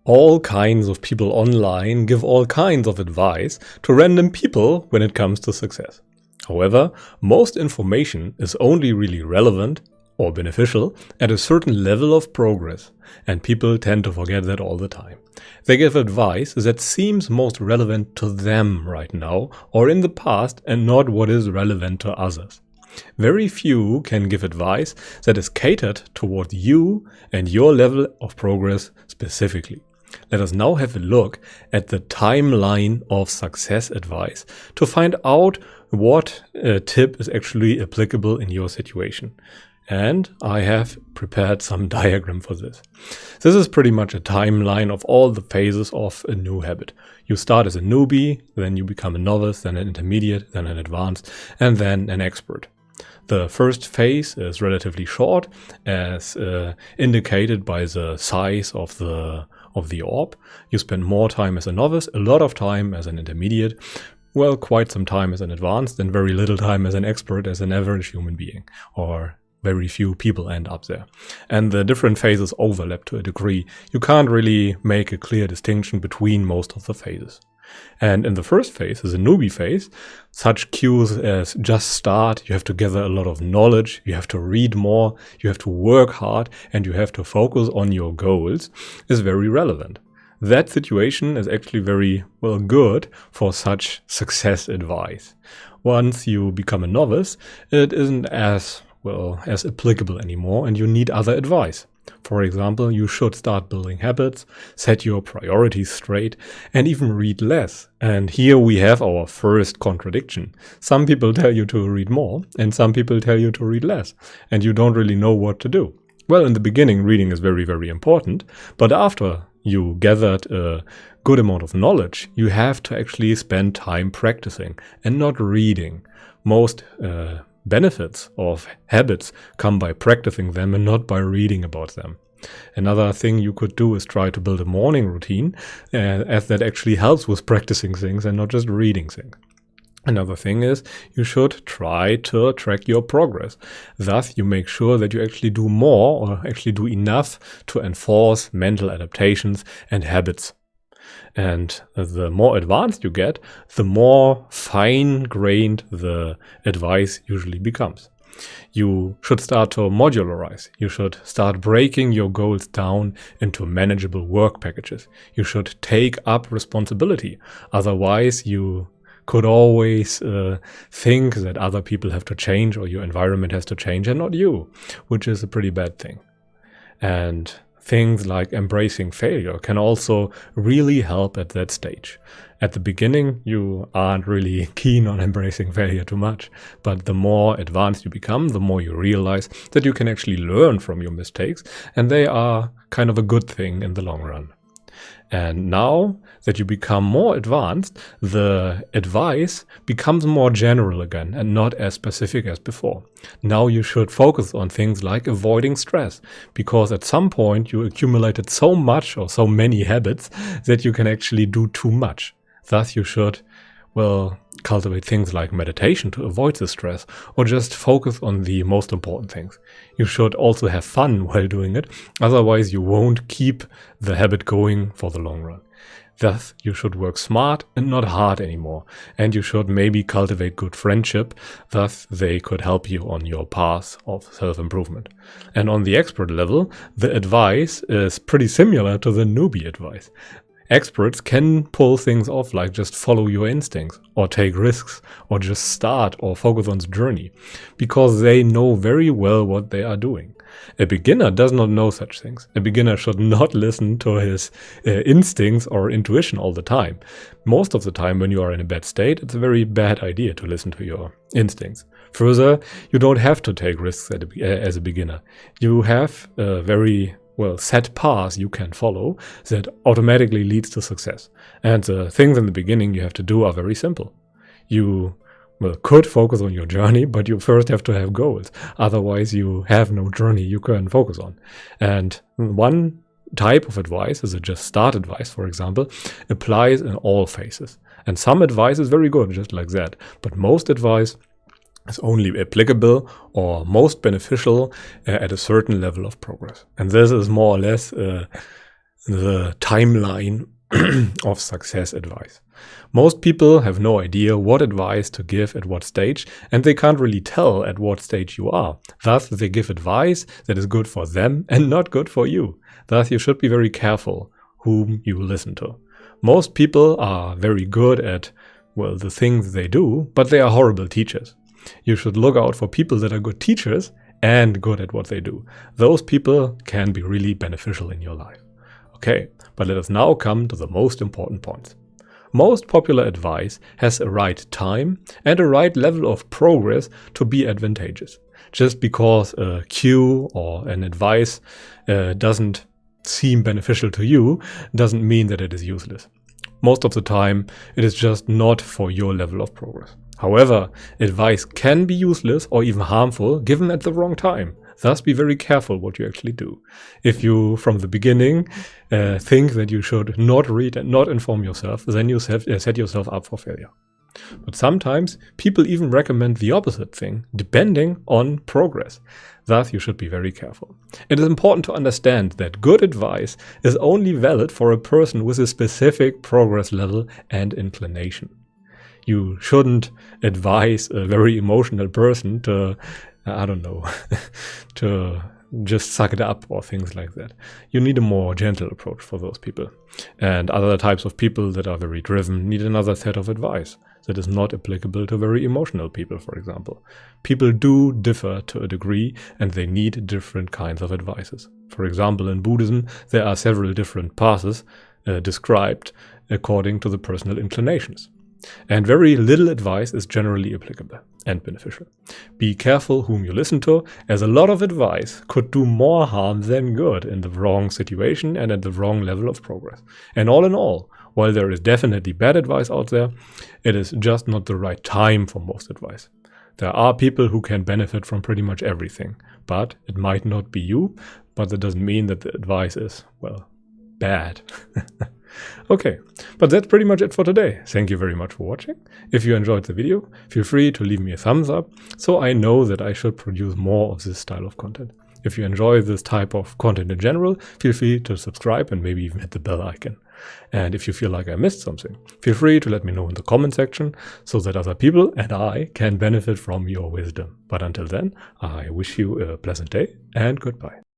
All kinds of people online give all kinds of advice to random people when it comes to success. However, most information is only really relevant or beneficial at a certain level of progress, and people tend to forget that all the time. They give advice that seems most relevant to them right now or in the past and not what is relevant to others. Very few can give advice that is catered toward you and your level of progress specifically. Let us now have a look at the timeline of success advice to find out what tip is actually applicable in your situation. And I have prepared some diagram for this. This is pretty much a timeline of all the phases of a new habit. You start as a newbie, then you become a novice, then an intermediate, then an advanced, and then an expert. The first phase is relatively short, as indicated by the size of the orb. You spend more time as a novice, a lot of time as an intermediate, well, quite some time as an advanced, and very little time as an expert, as an average human being, or very few people end up there. And the different phases overlap to a degree. You can't really make a clear distinction between most of the phases. And in the first phase, as a newbie phase, such cues as just start, you have to gather a lot of knowledge, you have to read more, you have to work hard, and you have to focus on your goals, is very relevant. That situation is actually very, well, good for such success advice. Once you become a novice, it isn't as applicable anymore, and you need other advice. For example, you should start building habits, set your priorities straight, and even read less. And here we have our first contradiction. Some people tell you to read more, and some people tell you to read less, and you don't really know what to do. Well, in the beginning, reading is very, very important, but after you gathered a good amount of knowledge, you have to actually spend time practicing and not reading. Most benefits of habits come by practicing them and not by reading about them. Another thing you could do is try to build a morning routine, as that actually helps with practicing things and not just reading things. Another thing is you should try to track your progress. Thus, you make sure that you actually do more or actually do enough to enforce mental adaptations and habits. And the more advanced you get, the more fine-grained the advice usually becomes. You should start to modularize. You should start breaking your goals down into manageable work packages. You should take up responsibility. Otherwise, you could always think that other people have to change or your environment has to change and not you, which is a pretty bad thing. And things like embracing failure can also really help at that stage. At the beginning, you aren't really keen on embracing failure too much, but the more advanced you become, the more you realize that you can actually learn from your mistakes, and they are kind of a good thing in the long run. And now that you become more advanced, the advice becomes more general again and not as specific as before. Now you should focus on things like avoiding stress, because at some point you accumulated so much or so many habits that you can actually do too much. Thus you should, cultivate things like meditation to avoid the stress, or just focus on the most important things. You should also have fun while doing it, otherwise you won't keep the habit going for the long run. Thus, you should work smart and not hard anymore, and you should maybe cultivate good friendship, thus they could help you on your path of self-improvement. And on the expert level, the advice is pretty similar to the newbie advice. Experts can pull things off like just follow your instincts or take risks or just start or focus on the journey because they know very well what they are doing. A beginner does not know such things. A beginner should not listen to his instincts or intuition all the time. Most of the time when you are in a bad state, it's a very bad idea to listen to your instincts. Further, you don't have to take risks as a beginner. You have a very set path you can follow that automatically leads to success. And the things in the beginning you have to do are very simple. You could focus on your journey, but you first have to have goals. Otherwise, you have no journey you can focus on. And one type of advice, as a just start advice, for example, applies in all phases. And some advice is very good, just like that. But most advice is only applicable or most beneficial at a certain level of progress. And this is more or less the timeline of success advice. Most people have no idea what advice to give at what stage, and they can't really tell at what stage you are. Thus, they give advice that is good for them and not good for you. Thus, you should be very careful whom you listen to. Most people are very good at, well, the things they do, but they are horrible teachers. You should look out for people that are good teachers and good at what they do. Those people can be really beneficial in your life. Okay, but let us now come to the most important points. Most popular advice has a right time and a right level of progress to be advantageous. Just because a cue or an advice doesn't seem beneficial to you doesn't mean that it is useless. Most of the time, it is just not for your level of progress. However, advice can be useless or even harmful given at the wrong time. Thus, be very careful what you actually do. If you, from the beginning, think that you should not read and not inform yourself, then you set yourself up for failure. But sometimes, people even recommend the opposite thing, depending on progress. Thus, you should be very careful. It is important to understand that good advice is only valid for a person with a specific progress level and inclination. You shouldn't advise a very emotional person to, I don't know, to just suck it up or things like that. You need a more gentle approach for those people. And other types of people that are very driven need another set of advice that is not applicable to very emotional people, for example. People do differ to a degree and they need different kinds of advices. For example, in Buddhism, there are several different paths described according to the personal inclinations. And very little advice is generally applicable and beneficial. Be careful whom you listen to, as a lot of advice could do more harm than good in the wrong situation and at the wrong level of progress. And all in all, while there is definitely bad advice out there, it is just not the right time for most advice. There are people who can benefit from pretty much everything, but it might not be you, but that doesn't mean that the advice is, well, bad. Okay, but that's pretty much it for today. Thank you very much for watching. If you enjoyed the video, feel free to leave me a thumbs up so I know that I should produce more of this style of content. If you enjoy this type of content in general, feel free to subscribe and maybe even hit the bell icon. And if you feel like I missed something, feel free to let me know in the comment section so that other people and I can benefit from your wisdom. But until then, I wish you a pleasant day and goodbye.